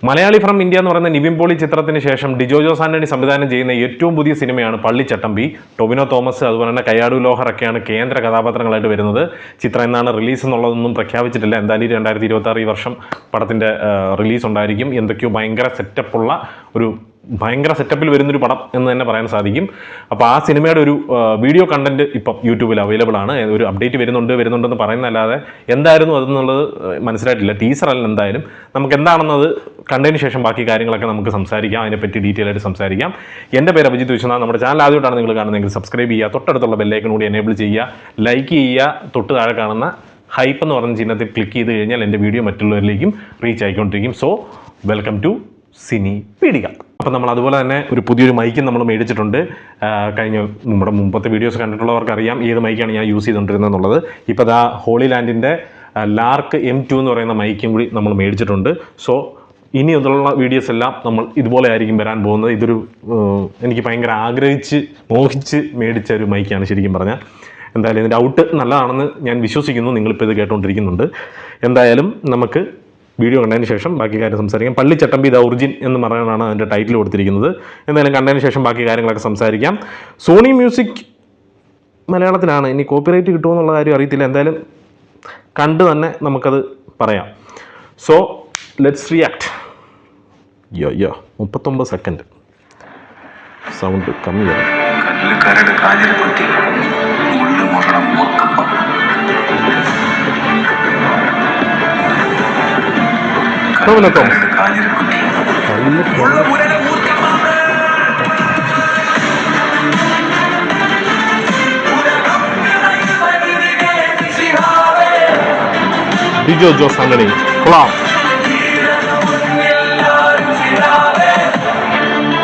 Malayali from India എന്ന് പറയുന്ന നിവിൻ പോളി ചിത്രത്തിന് ശേഷം ഡിജോ ജോസ് ആന്റണി സംവിധാനം ചെയ്യുന്ന ഏറ്റവും പുതിയ സിനിമയാണ് പള്ളിച്ചട്ടമ്പി. ടൊവിനോ തോമസ് അതുപോലെ തന്നെ കയ്യാടു ലോഹറൊക്കെയാണ് കേന്ദ്ര കഥാപാത്രങ്ങളായിട്ട് വരുന്നത്. ചിത്രം എന്നാണ് റിലീസ് എന്നുള്ളതൊന്നും പ്രഖ്യാപിച്ചിട്ടില്ല. എന്തായാലും 2026 ഈ വർഷം പടത്തിൻ്റെ റിലീസ് ഉണ്ടായിരിക്കും. എന്തൊക്കെയോ ഭയങ്കര സെറ്റപ്പിൽ വരുന്നൊരു പടം എന്ന് തന്നെ പറയാൻ സാധിക്കും. അപ്പോൾ ആ സിനിമയുടെ ഒരു വീഡിയോ കണ്ടന്റ് ഇപ്പം യൂട്യൂബിൽ അവൈലബിൾ ആണ്. ഒരു അപ്ഡേറ്റ് വരുന്നുണ്ടെന്ന് പറയുന്നതല്ലാതെ എന്തായിരുന്നു അതെന്നുള്ളത് മനസ്സിലായിട്ടില്ല. ടീസറല്ല. എന്തായാലും നമുക്ക് എന്താണെന്നത് കണ്ടതിന് ശേഷം ബാക്കി കാര്യങ്ങളൊക്കെ നമുക്ക് സംസാരിക്കാം. അതിനെപ്പറ്റി ഡീറ്റെയിൽ ആയിട്ട് സംസാരിക്കാം. എൻ്റെ പേര് അഭിജിത്ത് വിശ്വനാഥ്. നമ്മുടെ ചാനൽ ആദ്യമായിട്ടാണ് നിങ്ങൾ കാണുന്നതെങ്കിൽ സബ്സ്ക്രൈബ് ചെയ്യുക, തൊട്ടടുത്തുള്ള ബെല്ലൈക്കൺ കൂടി എനേബിൾ ചെയ്യുക, ലൈക്ക് ചെയ്യുക, തൊട്ട് താഴെ കാണുന്ന ഹൈപ്പ് എന്ന് പറയുന്ന ചിഹ്നത്തിൽ ക്ലിക്ക് ചെയ്ത് കഴിഞ്ഞാൽ എൻ്റെ വീഡിയോ മറ്റുള്ളവരിലേക്കും റീച്ച് ആയിക്കൊണ്ടിരിക്കും. So welcome to Cinepedia. അപ്പം നമ്മൾ അതുപോലെ തന്നെ ഒരു പുതിയൊരു മൈക്കും നമ്മൾ മേടിച്ചിട്ടുണ്ട്. നമ്മുടെ മുമ്പത്തെ വീഡിയോസ് കണ്ടിട്ടുള്ളവർക്ക് അറിയാം ഏത് മൈക്കാണ് ഞാൻ യൂസ് ചെയ്തുകൊണ്ടിരുന്നത് എന്നുള്ളത്. ഇപ്പോൾ ദാ ഹോളി ലാൻഡിൻ്റെ ലാർക്ക് M2 എന്ന് പറയുന്ന മൈക്കും കൂടി നമ്മൾ മേടിച്ചിട്ടുണ്ട്. സോ ഇനി ഇതിലുള്ള വീഡിയോസ് എല്ലാം നമ്മൾ ഇതുപോലെ ആയിരിക്കും വരാൻ പോകുന്നത്. ഇതൊരു എനിക്ക് ഭയങ്കര മോഹിച്ച് മേടിച്ച ഒരു മൈക്കാണ് ശരിക്കും പറഞ്ഞാൽ. എന്തായാലും ഇതിൻ്റെ ഔട്ട് നല്ലതാണെന്ന് ഞാൻ വിശ്വസിക്കുന്നു. നിങ്ങളിപ്പോൾ ഇത് കേട്ടുകൊണ്ടിരിക്കുന്നുണ്ട്. എന്തായാലും നമുക്ക് വീഡിയോ കണ്ടതിന് ശേഷം ബാക്കി കാര്യം സംസാരിക്കാം. പള്ളിച്ചട്ടമ്പി ദ ഒറിജിൻ എന്ന് പറയാനാണ് അതിൻ്റെ ടൈറ്റിൽ കൊടുത്തിരിക്കുന്നത്. എന്തായാലും കണ്ടതിന് ശേഷം ബാക്കി കാര്യങ്ങളൊക്കെ സംസാരിക്കാം. സോണി മ്യൂസിക് മലയാളത്തിലാണ്. ഇനി കോപ്പിറൈറ്റ് കിട്ടുമോ എന്നുള്ള കാര്യം അറിയത്തില്ല. എന്തായാലും കണ്ട് തന്നെ നമുക്കത് പറയാം. So let's react. 39 second sound കമ്മിയാണ്. ഡിജോ ജോസ് ആന്റണി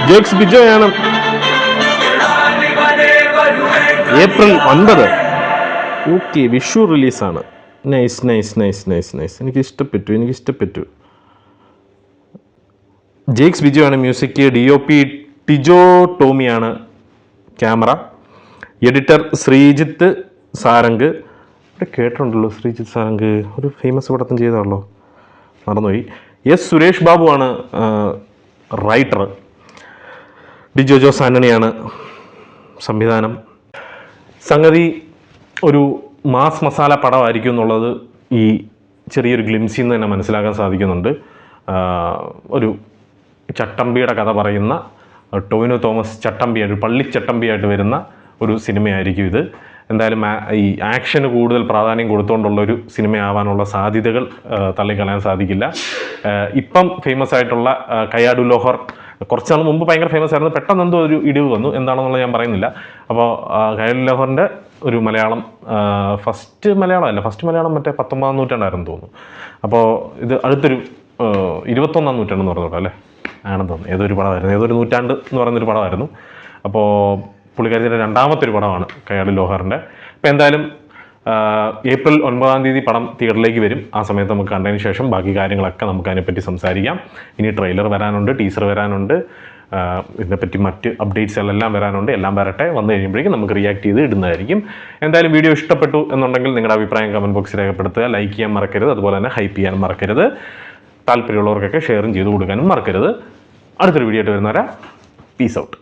ജേക്സ് ബിജോയാണ്. ഏപ്രിൽ 9. ഓക്കെ, വിഷു റിലീസാണ്. നൈസ്. എനിക്ക് ഇഷ്ടപ്പെട്ടു. ജേക്സ് ബിജോയാണ് മ്യൂസിക്. DOP ടിജോ ടോമിയാണ് ക്യാമറ. എഡിറ്റർ ശ്രീജിത്ത് സാരംഗ്. ഇവിടെ കേട്ടിട്ടുണ്ടല്ലോ ശ്രീജിത്ത് സാരംഗ്, ഒരു ഫേമസ് പടത്തും ചെയ്താണല്ലോ, മറന്നുപോയി. സുരേഷ് ബാബുവാണ് റൈറ്റർ. ഡിജോ ജോസ് ആന്റണിയാണ് സംവിധാനം. സംഗതി ഒരു മാസ് മസാല പടമായിരിക്കും എന്നുള്ളത് ഈ ചെറിയൊരു ഗ്ലിംസിൽ നിന്ന് തന്നെ മനസ്സിലാക്കാൻ സാധിക്കുന്നുണ്ട്. ഒരു ചട്ടമ്പിയുടെ കഥ പറയുന്ന ടൊവിനോ തോമസ് ചട്ടമ്പിയായിട്ട്, പള്ളിച്ചട്ടമ്പിയായിട്ട് വരുന്ന ഒരു സിനിമയായിരിക്കും ഇത്. എന്തായാലും ഈ ആക്ഷന് കൂടുതൽ പ്രാധാന്യം കൊടുത്തുകൊണ്ടുള്ളൊരു സിനിമയാവാനുള്ള സാധ്യതകൾ തള്ളിക്കളയാൻ സാധിക്കില്ല. ഇപ്പം ഫേമസ് ആയിട്ടുള്ള കയ്യാടു ലോഹർ കുറച്ച് നാൾ മുമ്പ് ഭയങ്കര ഫേമസ് ആയിരുന്നു. പെട്ടെന്ന് എന്തോ ഒരു ഇടിവ് വന്നു, എന്താണെന്നുള്ളത് ഞാൻ പറയുന്നില്ല. അപ്പോൾ കയ്യാടു ലോഹറിൻ്റെ ഒരു മലയാളം ഫസ്റ്റ് മലയാളം മറ്റേ 19-ാം നൂറ്റാണ്ടായിരുന്നു തോന്നുന്നു. അപ്പോൾ ഇത് അടുത്തൊരു 21-ാം നൂറ്റാണ്ടെന്ന് പറഞ്ഞോട്ടോ അല്ലേ, ആണെന്ന് തോന്നുന്നു. ഏതൊരു പടമായിരുന്നു, ഏതൊരു നൂറ്റാണ്ട് എന്ന് പറയുന്നൊരു പടമായിരുന്നു. അപ്പോൾ പുള്ളിക്കാരിയുടെ രണ്ടാമത്തെ ഒരു പടമാണ് കയ്യാടു ലോഹറിൻ്റെ. അപ്പോൾ എന്തായാലും ഏപ്രിൽ 9-ാം തീയതി പടം തിയേറ്ററിലേക്ക് വരും. ആ സമയത്ത് നമുക്ക് കണ്ടതിന് ശേഷം ബാക്കി കാര്യങ്ങളൊക്കെ നമുക്ക് അതിനെപ്പറ്റി സംസാരിക്കാം. ഇനി ട്രെയിലർ വരാനുണ്ട്, ടീസർ വരാനുണ്ട്, ഇതിനെപ്പറ്റി മറ്റ് അപ്ഡേറ്റ്സുകളെല്ലാം വരാനുണ്ട്. എല്ലാം വരട്ടെ. വന്നു കഴിയുമ്പോഴേക്കും നമുക്ക് റിയാക്ട് ചെയ്ത് ഇടുന്നതായിരിക്കും. എന്തായാലും വീഡിയോ ഇഷ്ടപ്പെട്ടു എന്നുണ്ടെങ്കിൽ നിങ്ങളുടെ അഭിപ്രായം കമൻറ്റ് ബോക്സിൽ രേഖപ്പെടുത്തുക. ലൈക്ക് ചെയ്യാൻ മറക്കരുത്, അതുപോലെ തന്നെ ഹൈപ്പ് ചെയ്യാനും മറക്കരുത്. താല്പര്യമുള്ളവർക്കൊക്കെ ഷെയറും ചെയ്ത് കൊടുക്കാനും മറക്കരുത്. അടുത്തൊരു വീഡിയോ ആയിട്ട് വരുന്നവരെ പീസ് ഔട്ട്.